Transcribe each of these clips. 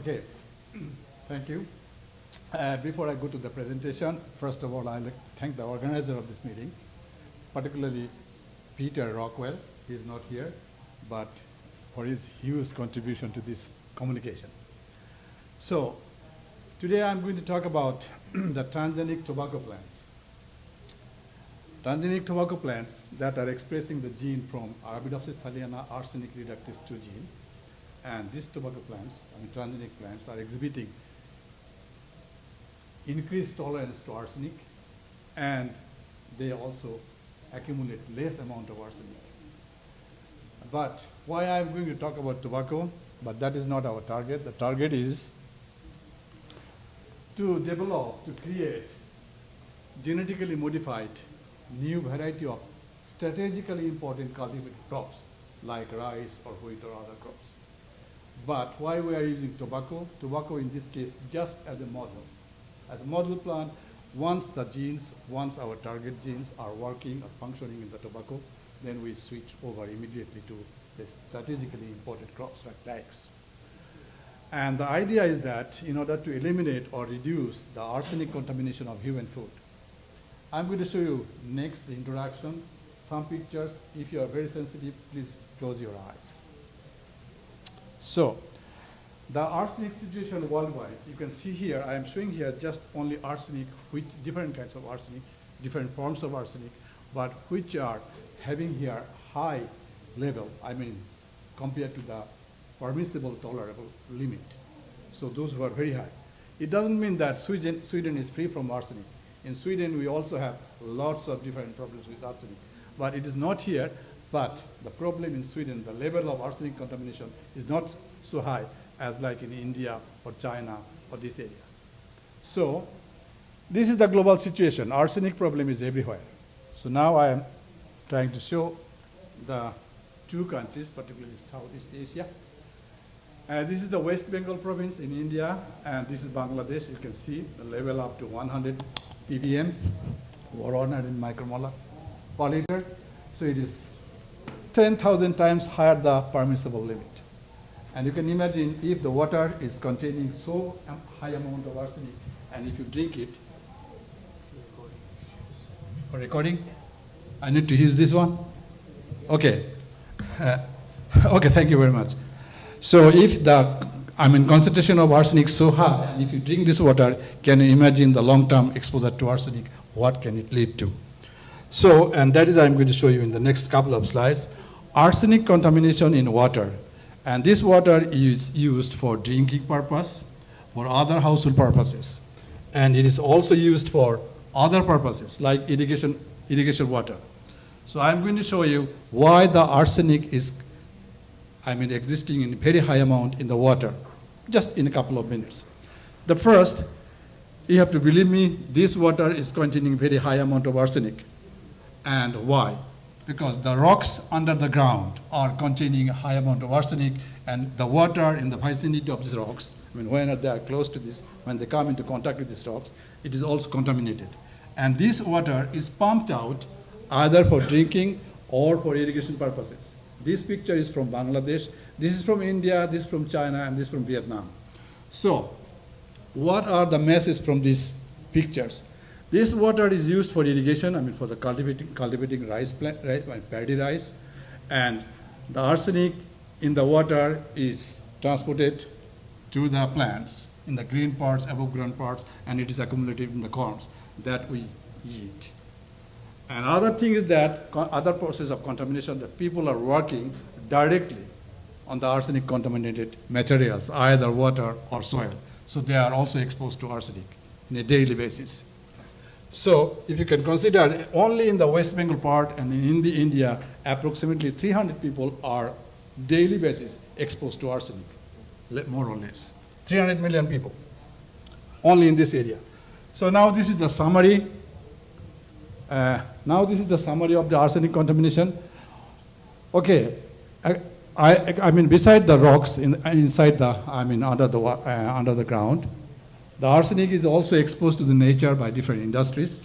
Okay, thank you. Before I go to the presentation, first of all, I'd like to thank the organizer of this meeting, particularly Peter Rockwell. He's not here, but for his huge contribution to this communication. So, today I'm going to talk about the transgenic tobacco plants. Transgenic tobacco plants that are expressing the gene from Arabidopsis thaliana arsenic reductase 2 gene. And these tobacco plants, transgenic plants, are exhibiting increased tolerance to arsenic, and they also accumulate less amount of arsenic. But why I'm going to talk about tobacco, but that is not our target. The target is to develop, to create genetically modified new variety of strategically important cultivated crops like rice or wheat or other crops. But why we are using tobacco? Tobacco in this case just as a model. As a model plant, once our target genes are working or functioning in the tobacco, then we switch over immediately to the strategically important crops like dates. And the idea is that in order to eliminate or reduce the arsenic contamination of human food, I'm going to show you next the introduction, some pictures. If you are very sensitive, please close your eyes. So, the arsenic situation worldwide, you can see here, I am showing here just only arsenic, which different kinds of arsenic, different forms of arsenic, but which are having here high level, compared to the permissible tolerable limit. So those were very high. It doesn't mean that Sweden is free from arsenic. In Sweden, we also have lots of different problems with arsenic, but it is not here. But the problem in Sweden, the level of arsenic contamination is not so high as like in India or China or this area. So this is the global situation. Arsenic problem is everywhere. So now I am trying to show the two countries, particularly Southeast Asia. This is the West Bengal province in India, and this is Bangladesh. You can see the level up to 100 ppm or 100 micromolar per liter. So it is 10,000 times higher the permissible limit. And you can imagine if the water is containing so high amount of arsenic, and if you drink it, for recording, I need to use this one? Okay. Okay, thank you very much. So if the concentration of arsenic so high, and if you drink this water, can you imagine the long-term exposure to arsenic, what can it lead to? So, and that is I'm going to show you in the next couple of slides. Arsenic contamination in water. And this water is used for drinking purpose, for other household purposes. And it is also used for other purposes, like irrigation water. So I'm going to show you why the arsenic is, existing in very high amount in the water, just in a couple of minutes. The first, you have to believe me, this water is containing very high amount of arsenic. And why? Because the rocks under the ground are containing a high amount of arsenic, and the water in the vicinity of these rocks, when they are close to this, when they come into contact with these rocks, it is also contaminated. And this water is pumped out either for drinking or for irrigation purposes. This picture is from Bangladesh, this is from India, this is from China, and this is from Vietnam. So, what are the messages from these pictures? This water is used for irrigation, for the cultivating rice plant, paddy rice, and the arsenic in the water is transported to the plants in the green parts, above ground parts, and it is accumulated in the corms that we eat. And other thing is that other process of contamination that people are working directly on the arsenic contaminated materials, either water or soil. So they are also exposed to arsenic on a daily basis. So if you can consider only in the West Bengal part and in the India, approximately 300 people are daily basis exposed to arsenic, more or less. 300 million people, only in this area. So now this is the summary. Now this is the summary of the arsenic contamination. Okay, beside the rocks, inside the, under the ground, the arsenic is also exposed to the nature by different industries,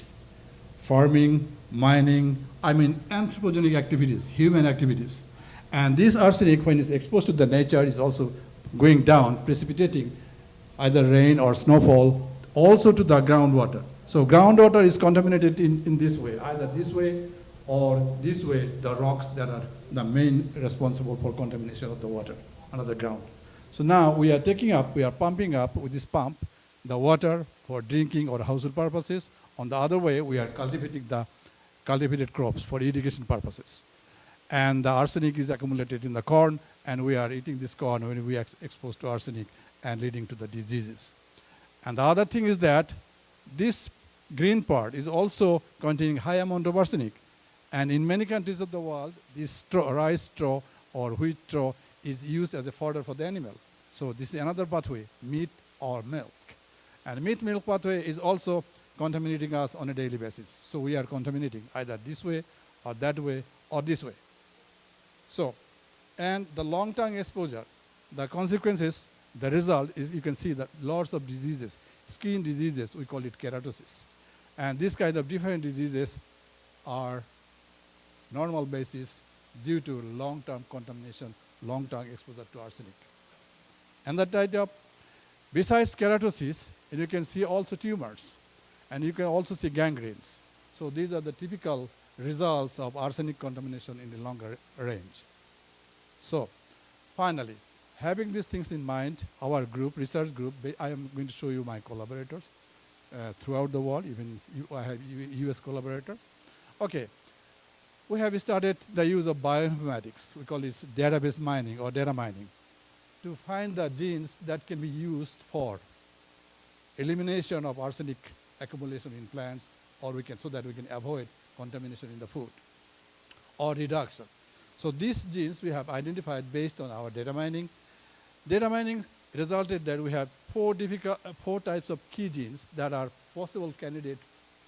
farming, mining, anthropogenic activities, human activities. And this arsenic, when it's exposed to the nature, is also going down, precipitating either rain or snowfall, also to the groundwater. So groundwater is contaminated in this way, either this way or this way, the rocks that are the main responsible for contamination of the water under the ground. So now we are pumping up with this pump the water for drinking or household purposes. On the other way, we are cultivating the cultivated crops for irrigation purposes. And the arsenic is accumulated in the corn, and we are eating this corn when we are exposed to arsenic and leading to the diseases. And the other thing is that this green part is also containing high amount of arsenic. And in many countries of the world, this straw, rice straw or wheat straw is used as a fodder for the animal. So this is another pathway, meat or milk. And meat-milk pathway is also contaminating us on a daily basis. So we are contaminating either this way or that way or this way. So, and the long-term exposure, the consequences, the result is you can see that lots of diseases, skin diseases, we call it keratosis. And this kind of different diseases are normal basis due to long-term contamination, long-term exposure to arsenic. And that type of, besides keratosis, you can see also tumors, and you can also see gangrenes. So these are the typical results of arsenic contamination in the longer range. So finally, having these things in mind, our group, research group, I am going to show you my collaborators throughout the world, even I have US collaborator. Okay, we have started the use of bioinformatics. We call it database mining or data mining to find the genes that can be used for elimination of arsenic accumulation in plants, or so that we can avoid contamination in the food, or reduction. So these genes we have identified based on our data mining. Data mining resulted that we have four types of key genes that are possible candidates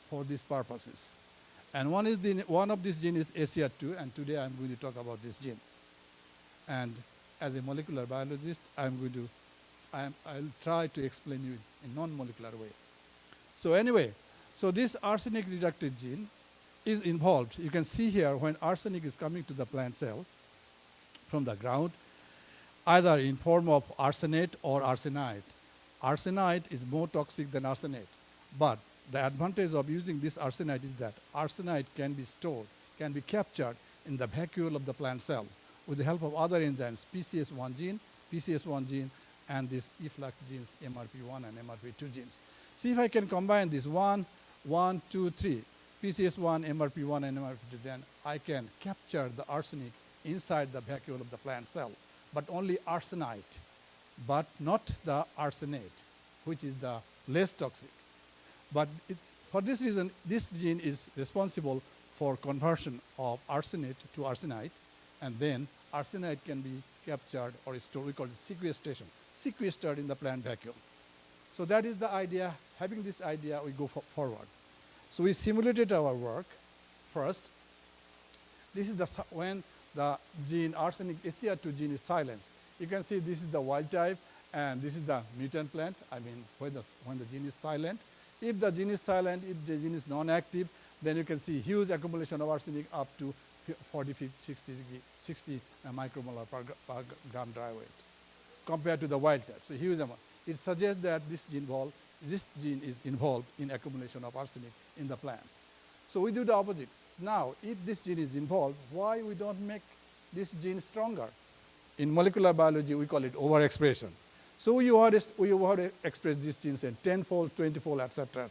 for these purposes. And one of these genes is ACR2, and today I'm going to talk about this gene. And as a molecular biologist, I'll try to explain you in non-molecular way. So anyway, so this arsenic reductase gene is involved. You can see here when arsenic is coming to the plant cell from the ground, either in form of arsenate or arsenite. Arsenite is more toxic than arsenate, but the advantage of using this arsenite is that arsenite can be stored, can be captured in the vacuole of the plant cell with the help of other enzymes, PCS1 gene, and these efflux genes, MRP1 and MRP2 genes. See if I can combine this 1, 2, 3, PCS1, MRP1, and MRP2, then I can capture the arsenic inside the vacuole of the plant cell, but only arsenite, but not the arsenate, which is the less toxic. But for this reason, this gene is responsible for conversion of arsenate to arsenite, and then arsenite can be captured or stored. We call it sequestration, sequestered in the plant vacuole. So that is the idea. Having this idea, we go forward. So we simulated our work first. This is when the gene arsenic ACR2 gene is silenced. You can see this is the wild type, and this is the mutant plant. I mean, when the gene is silent. If the gene is silent, if the gene is non-active, then you can see huge accumulation of arsenic up to 40, 50, 60 micromolar per gram dry weight compared to the wild type. So huge amount. It suggests that this gene is involved in accumulation of arsenic in the plants. So we do the opposite. Now, if this gene is involved, why we don't make this gene stronger? In molecular biology, we call it overexpression. So we want to express these genes in 10-fold, 20-fold, etc.,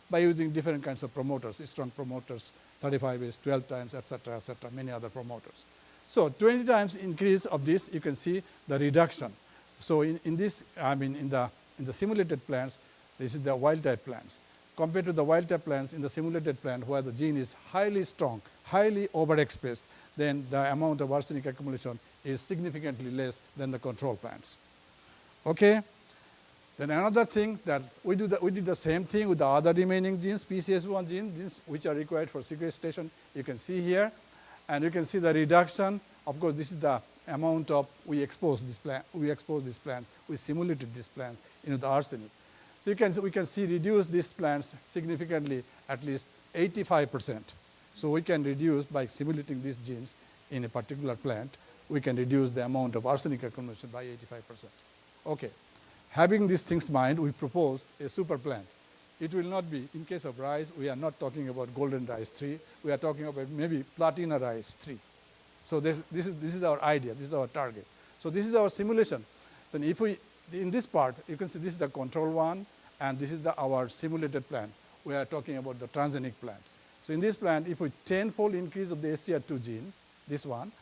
by using different kinds of promoters, strong promoters, 35S, 12 times, etc., many other promoters. So 20 times increase of this, you can see the reduction. So in the simulated plants, this is the wild type plants. Compared to the wild type plants, in the simulated plant where the gene is highly strong, highly overexpressed, then the amount of arsenic accumulation is significantly less than the control plants. Okay. Then another thing that we did the same thing with the other remaining genes, PCS1 genes, which are required for sequestration. You can see here, and you can see the reduction. Of course, this is the amount of we expose these plants. We simulated these plants into the arsenic. So we can see reduce these plants significantly, at least 85%. So we can reduce by simulating these genes in a particular plant. We can reduce the amount of arsenic accumulation by 85%. Okay. having these things in mind, we proposed a super plant. It will not be, in case of rice, we are not talking about golden rice 3, we are talking about maybe platina rice 3. So this is our idea, this is our target. So this is our simulation. So if we, in this part, you can see this is the control one, and this is our simulated plant. We are talking about the transgenic plant. So in this plant, if we 10-fold increase of the SCR2 gene, this one,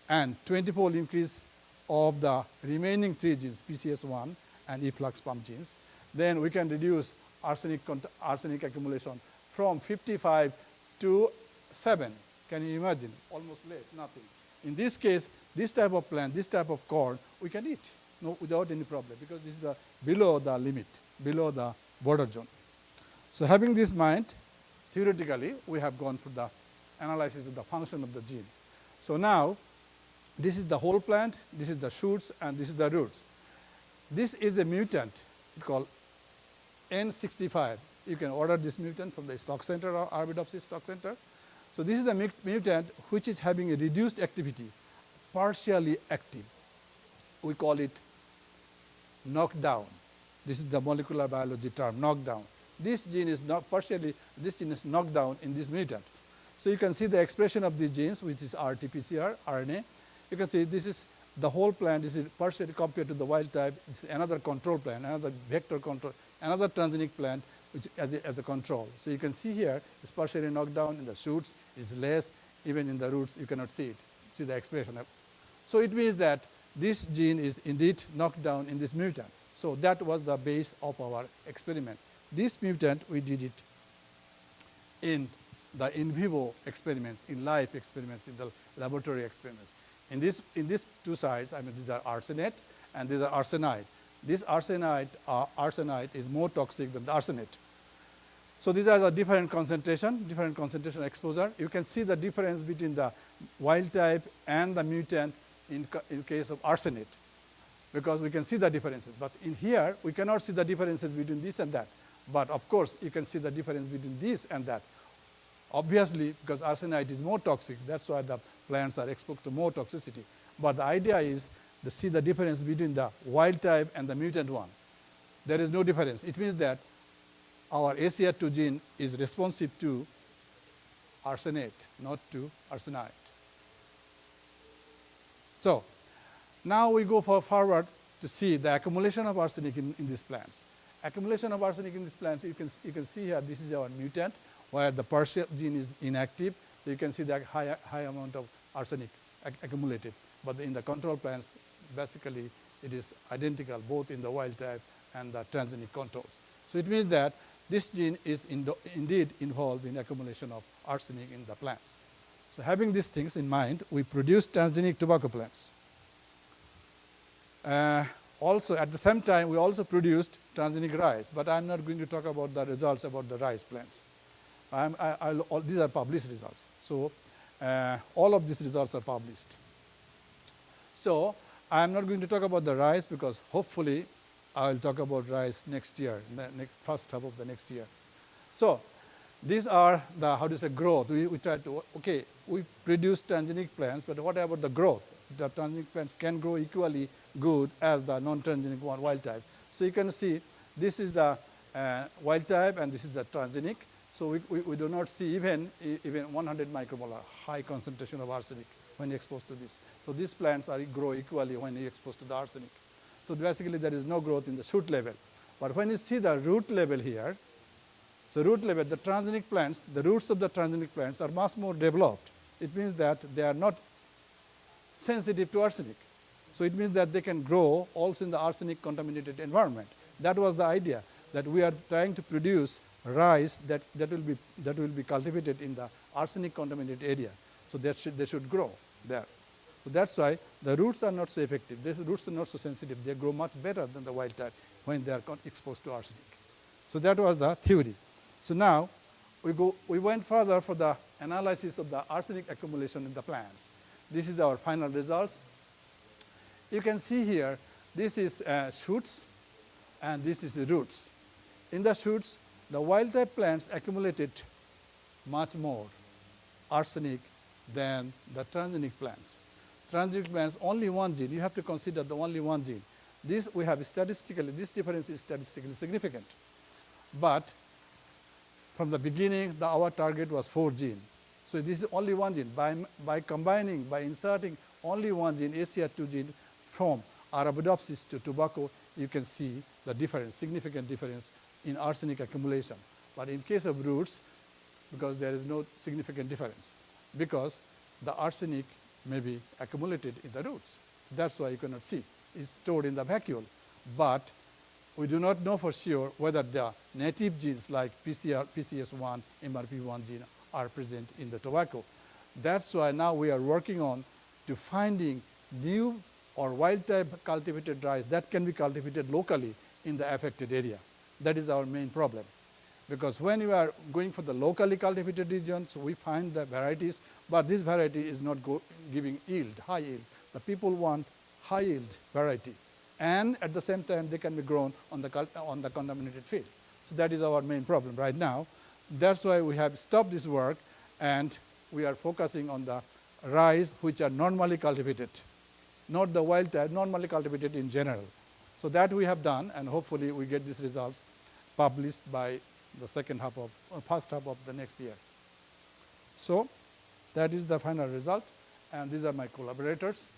and 20-fold increase of the remaining 3 genes, PCS1 and efflux pump genes, then we can reduce arsenic accumulation from 55 to 7. Can you imagine? Almost less, nothing. In this case, this type of plant, this type of corn, we can eat without any problem, because this is below the limit, below the border zone. So having this in mind, theoretically, we have gone for the analysis of the function of the gene. So now, this is the whole plant, this is the shoots, and this is the roots. This is a mutant called N65. You can order this mutant from the stock center or Arabidopsis stock center. So this is the mutant which is having a reduced activity, partially active. We call it knockdown. This is the molecular biology term, knockdown. This gene is not partially, this gene is knocked down in this mutant. So you can see the expression of these genes, which is RT-PCR, RNA. You can see this is the whole plant. This is partially compared to the wild type. This is another control plant, another vector control, another transgenic plant, which as a control. So you can see here, it's partially knocked down in the shoots, is less, even in the roots, you cannot see it. See the expression. So it means that this gene is indeed knocked down in this mutant. So that was the base of our experiment. This mutant, we did it in the in vivo experiments, in live experiments, in the laboratory experiments. In these two sides, I mean, these are arsenate and these are arsenite. This arsenite is more toxic than the arsenate. So these are the different concentration exposure. You can see the difference between the wild type and the mutant in case of arsenate, because we can see the differences. But in here, we cannot see the differences between this and that. But of course, you can see the difference between this and that. Obviously, because arsenite is more toxic, that's why the plants are exposed to more toxicity. But the idea is to see the difference between the wild type and the mutant one. There is no difference. It means that our ACR2 gene is responsive to arsenate, not to arsenite. So now we go forward to see the accumulation of arsenic in these plants. Accumulation of arsenic in these plants, you can see here, this is our mutant, where the partial gene is inactive. So you can see the high amount of arsenic accumulated. But in the control plants, basically, it is identical both in the wild type and the transgenic controls. So it means that this gene is indeed involved in accumulation of arsenic in the plants. So having these things in mind, we produce transgenic tobacco plants. Also, at the same time, we also produced transgenic rice, but I'm not going to talk about the results about the rice plants. These are published results. So all of these results are published. So I'm not going to talk about the rice, because hopefully I will talk about rice next year, in the first half of the next year. So these are the, how to say, growth. We try to, okay, we produce transgenic plants, but what about the growth? The transgenic plants can grow equally good as the non-transgenic one, wild type. So you can see this is the wild type and this is the transgenic. So we do not see even 100 micromolar high concentration of arsenic when exposed to this. So these plants grow equally when exposed to the arsenic. So basically there is no growth in the shoot level. But when you see the root level here, so root level, the transgenic plants, the roots of the transgenic plants are much more developed. It means that they are not sensitive to arsenic. So it means that they can grow also in the arsenic contaminated environment. That was the idea, that we are trying to produce rice that will be cultivated in the arsenic contaminated area. So they should grow there. So that's why the roots are not so effective. The roots are not so sensitive. They grow much better than the wild type when they are exposed to arsenic. So that was the theory. So now we went further for the analysis of the arsenic accumulation in the plants. This is our final results. You can see here, this is shoots and this is the roots. In the shoots, the wild type plants accumulated much more arsenic than the transgenic plants. Transgenic plants, only one gene. You have to consider the only one gene. This we have statistically, this difference is statistically significant. But from the beginning, our target was 4 genes. So this is only one gene. By combining, by inserting only one gene, ACR2 gene, from Arabidopsis to tobacco, you can see the difference, significant difference in arsenic accumulation. But in case of roots, because there is no significant difference, because the arsenic may be accumulated in the roots. That's why you cannot see. It's stored in the vacuole. But we do not know for sure whether the native genes like PCS1, MRP1 gene are present in the tobacco. That's why now we are working on to finding new or wild-type cultivated rice that can be cultivated locally in the affected area. That is our main problem. Because when you are going for the locally cultivated regions, we find the varieties, but this variety is not giving yield, high yield. The people want high yield variety. And at the same time, they can be grown on the contaminated field. So that is our main problem right now. That's why we have stopped this work, and we are focusing on the rice which are normally cultivated, not the wild type, normally cultivated in general. So that we have done, and hopefully we get these results published by the first half of the next year. So that is the final result, and these are my collaborators.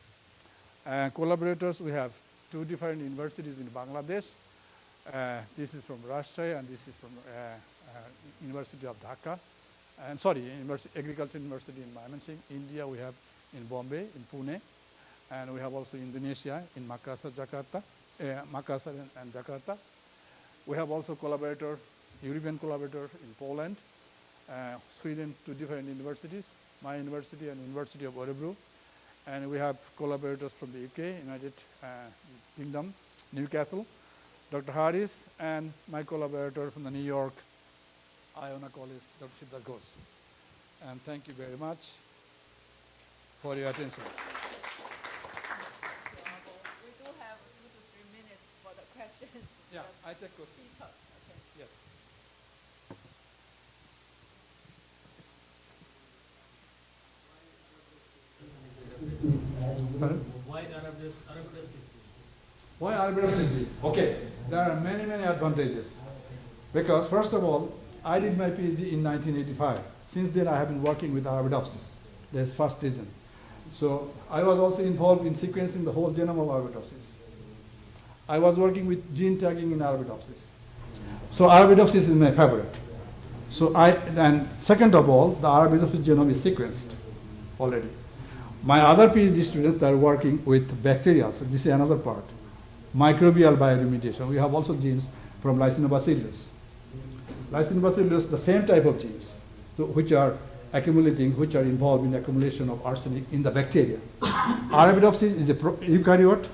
Collaborators, we have 2 different universities in Bangladesh. This is from Rajshahi, and this is from University of Dhaka. And sorry, Agriculture University in Mymensingh. India, we have in Bombay, in Pune. And we have also Indonesia in Makassar, Makassar and Jakarta. We have also European collaborator in Poland, Sweden, 2 different universities, my university and University of Örebro. And we have collaborators from the UK, United Kingdom, Newcastle, Dr. Harris, and my collaborator from the New York, Iona College, Dr. Siddharth Ghosh. And thank you very much for your attention. We do have 2 to 3 minutes for the questions. Yeah, I take questions. Okay. Yes. Pardon? Why Arabidopsis? Why Arabidopsis? Okay, there are many, many advantages. Because first of all, I did my PhD in 1985. Since then, I have been working with Arabidopsis. That's first reason. So I was also involved in sequencing the whole genome of Arabidopsis. I was working with gene tagging in Arabidopsis. So Arabidopsis is my favorite. So and second of all, the Arabidopsis genome is sequenced already. My other PhD students that are working with bacteria, so this is another part. Microbial bioremediation. We have also genes from Lystinobacillus. Lystinobacillus, the same type of genes, which are accumulating, which are involved in accumulation of arsenic in the bacteria. Arabidopsis is a eukaryote.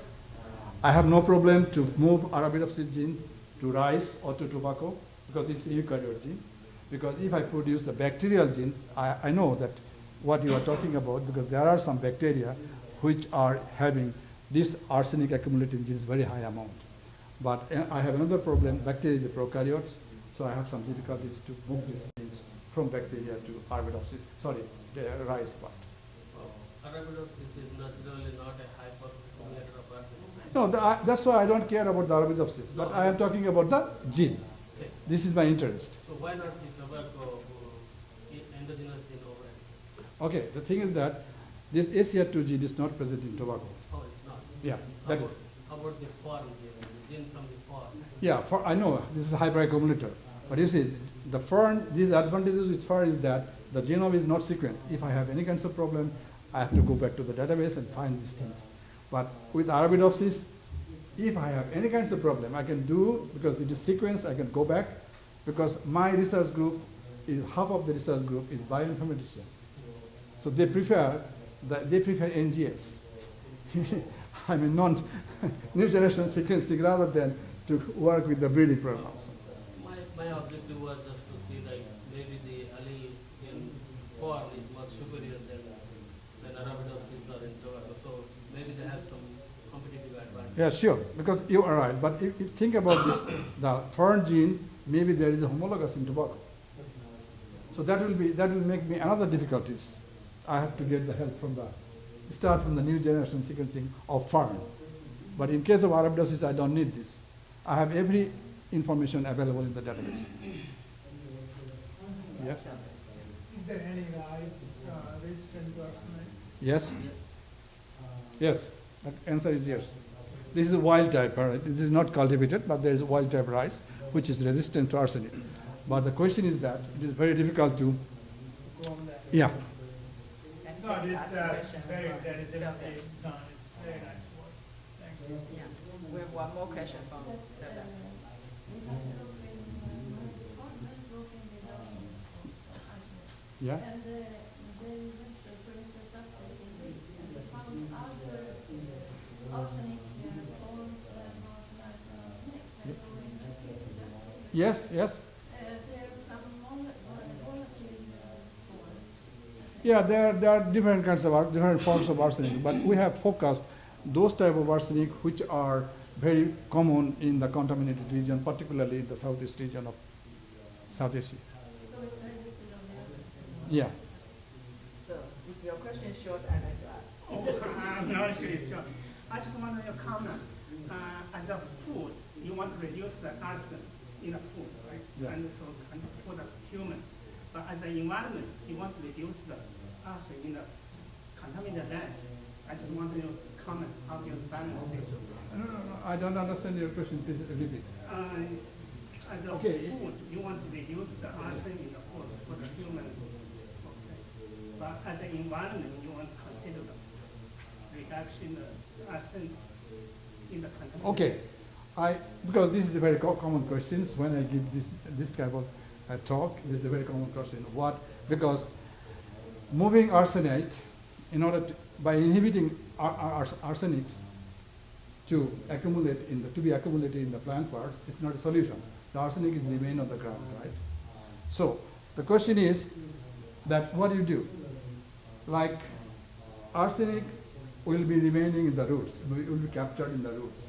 I have no problem to move Arabidopsis gene to rice or to tobacco because it's a eukaryote gene. Because if I produce the bacterial gene, I know that what you are talking about, because there are some bacteria which are having this arsenic accumulating genes very high amount. But I have another problem. Bacteria is a prokaryotes, so I have some difficulties to move these genes from bacteria to Arabidopsis, sorry, the rice part. Arabidopsis is naturally not a hyperaccumulator of arsenic. No, that's why I don't care about the Arabidopsis, but I am talking about the gene. Okay. This is my interest. So why not the tobacco endogenous gene overexpression? Okay, the thing is that this ACR2 gene is not present in tobacco. Oh, it's not. Yeah, that is. How about the foreign gene, the gene from the foreign? Yeah, I know this is a hyperaccumulator. But you see, the fern, these advantages with fern is that the genome is not sequenced. If I have any kinds of problem, I have to go back to the database and find these things. But with Arabidopsis, if I have any kinds of problem, I can do, because it is sequenced, I can go back, because my research group, half of the research group is bioinformatician. So they prefer NGS. I mean, new generation sequencing rather than to work with the breeding programs. My objective was just to see that maybe the allele in corn is much superior than Arabidopsis or in tobacco. So maybe they have some competitive advantage. Yeah, sure, because you are right. But if you think about this, the fern gene, maybe there is a homologous in tobacco. So that will make me another difficulties. I have to get the help from start from the new generation sequencing of fern. But in case of Arabidopsis, I don't need this. I have every information available in the database. Yes? Is there any rice resistant to arsenic? Yes? Yes. The answer is yes. This is a wild type. This is not cultivated, but there is wild type rice which is resistant to arsenic. But the question is that it is very difficult to. Yeah. No, it is very, that is definitely done. It's very nice work. Thank you. Yeah. We have one more question from Sarah. Yeah. And they register, for instance, uptake in Greek, and they found other arsenic forms than arsenic that go in the sea. Yes, yes. There are some volatile forms. Yeah, there are different kinds of different forms of arsenic, but we have focused those type of arsenic which are very common in the contaminated region, particularly in the southeast region of South Asia. So it's very little on the other side. Yeah. So if your question is short, I'd like to ask. No, it's sure. I just want your comment. As a food, you want to reduce the arsen in the food, right? Yeah. And so for the human. But as an environment, you want to reduce the arsen in the contaminated lands. I just want your comments how you balance this. No, I don't understand your question. Please repeat. As a Okay. food, you want to reduce the arsen in the food for the human. Okay. But as an environment, you want to consider the reduction of arsen in the contaminated. Okay, because this is a very common question when I give this type of talk. This is a very common question. Because moving arsenate in order to, by inhibiting arsenics to be accumulated in the plant parts, it's not a solution. The arsenic is remain on the ground, right? So the question is that what do you do? Like arsenic will be remaining in the roots, will be captured in the roots.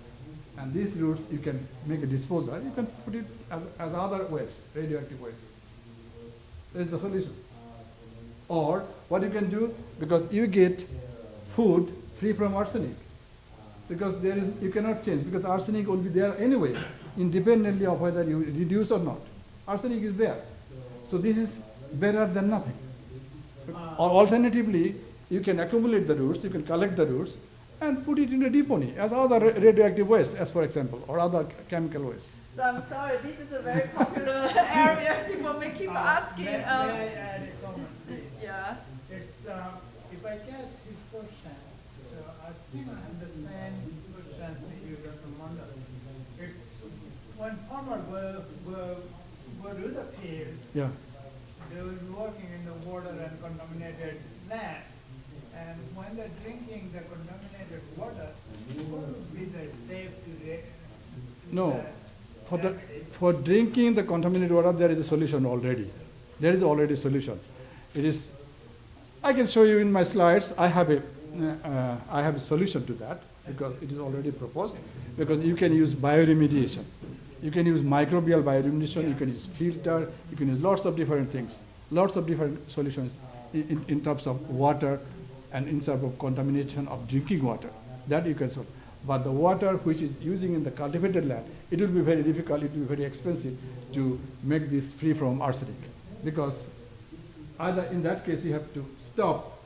And these roots you can make a disposal, you can put it as other waste, radioactive waste. That is the solution. Or what you can do, because you get food free from arsenic. Because you cannot change, because arsenic will be there anyway, independently of whether you reduce or not. Arsenic is there. So this is better than nothing. Or alternatively, you can accumulate the roots, you can collect the roots, and put it in a deponey as other radioactive waste, as for example, or other chemical waste. So I'm sorry, this is a very popular area. People may keep asking. May I add a comment, please? Yeah. It's, if I guess his question, so I think I understand his question to you, Dr. Mondal. It's when farmers were do the field, Yeah. they will be working in the water and contaminated land. And when they're drinking the contaminated water, what would be the step to No. For drinking the contaminated water, there is a solution already. There is already a solution. It is. I can show you in my slides. I have a solution to that because it is already proposed. Because you can use bioremediation, you can use microbial bioremediation, you can use filter, you can use lots of different things, lots of different solutions in terms of water and in terms of contamination of drinking water. That you can solve. But the water which is using in the cultivated land, it will be very difficult, it will be very expensive to make this free from arsenic. Because either in that case you have to stop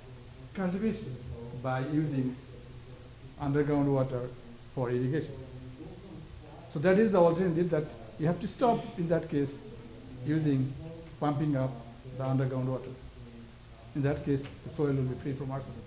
cultivation by using underground water for irrigation. So that is the alternative, that you have to stop in that case using pumping up the underground water. In that case, the soil will be free from arsenic.